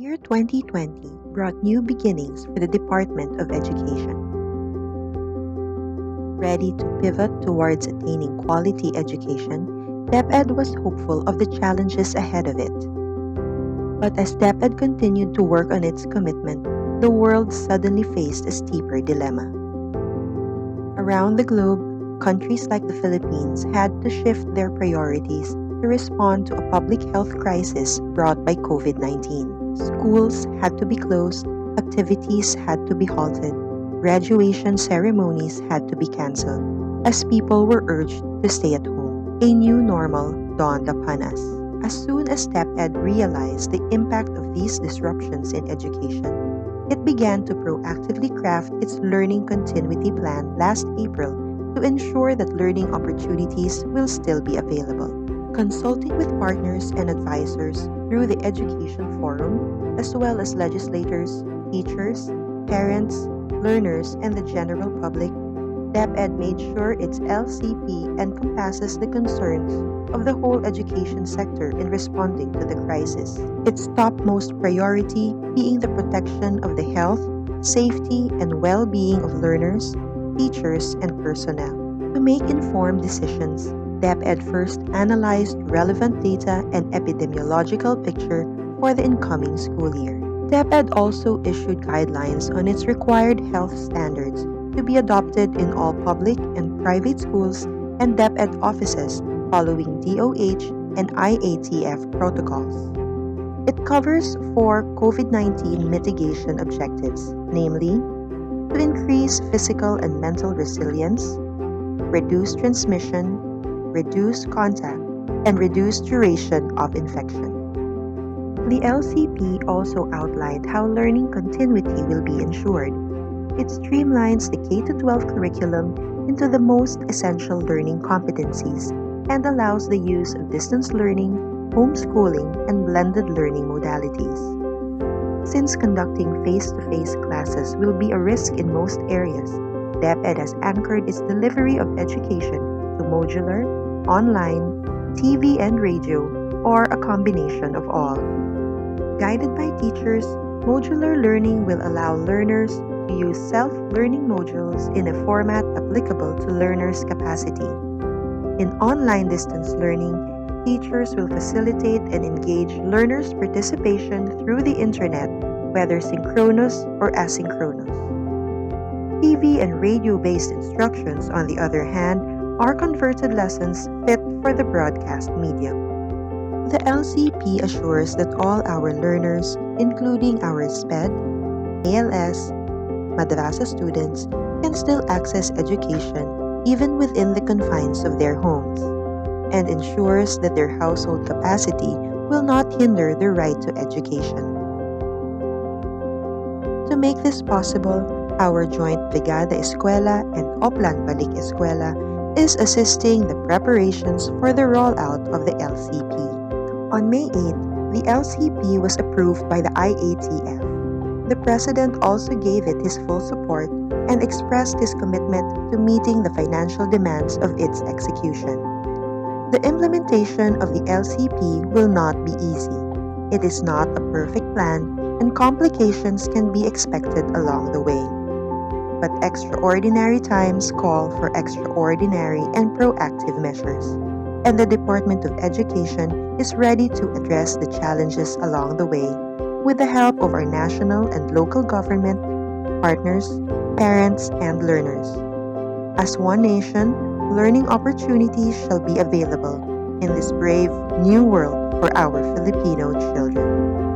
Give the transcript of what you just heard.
year 2020 brought new beginnings for the Department of Education. Ready to pivot towards attaining quality education, DepEd was hopeful of the challenges ahead of it. But as DepEd continued to work on its commitment, the world suddenly faced a steeper dilemma. Around the globe, countries like the Philippines had to shift their priorities to respond to a public health crisis brought by COVID-19. Schools had to be closed, activities had to be halted, graduation ceremonies had to be canceled, as people were urged to stay at home. A new normal dawned upon us. As soon as DepEd realized the impact of these disruptions in education, it began to proactively craft its learning continuity plan last April to ensure that learning opportunities will still be available. Consulting with partners and advisors through the Education Forum, as well as legislators, teachers, parents, learners, and the general public, DepEd made sure its LCP encompasses the concerns of the whole education sector in responding to the crisis. Its topmost priority being the protection of the health, safety, and well-being of learners, teachers, and personnel. To make informed decisions, DepEd first analyzed relevant data and epidemiological picture for the incoming school year. DepEd also issued guidelines on its required health standards to be adopted in all public and private schools and DepEd offices following DOH and IATF protocols. It covers 4 COVID-19 mitigation objectives, namely, to increase physical and mental resilience, reduce transmission, reduce contact, and reduce duration of infection. The LCP also outlined how learning continuity will be ensured. It streamlines the K-12 curriculum into the most essential learning competencies and allows the use of distance learning, homeschooling, and blended learning modalities. Since conducting face-to-face classes will be a risk in most areas, DepEd has anchored its delivery of education to modular, online, TV and radio, or a combination of all. Guided by teachers, modular learning will allow learners to use self-learning modules in a format applicable to learners' capacity. In online distance learning, teachers will facilitate and engage learners' participation through the internet, whether synchronous or asynchronous. TV and radio-based instructions, on the other hand, are converted lessons fit for the broadcast medium. The LCP assures that all our learners, including our SPED, ALS, Madrasa students, can still access education even within the confines of their homes, and ensures that their household capacity will not hinder their right to education. To make this possible, our joint Brigada Eskwela and Oplan Balik Eskwela is assisting the preparations for the rollout of the LCP. On May 8, the LCP was approved by the IATF. The President also gave it his full support and expressed his commitment to meeting the financial demands of its execution. The implementation of the LCP will not be easy. It is not a perfect plan, and complications can be expected along the way. But extraordinary times call for extraordinary and proactive measures, and the Department of Education is ready to address the challenges along the way with the help of our national and local government, partners, parents, and learners. As one nation, learning opportunities shall be available in this brave new world for our Filipino children.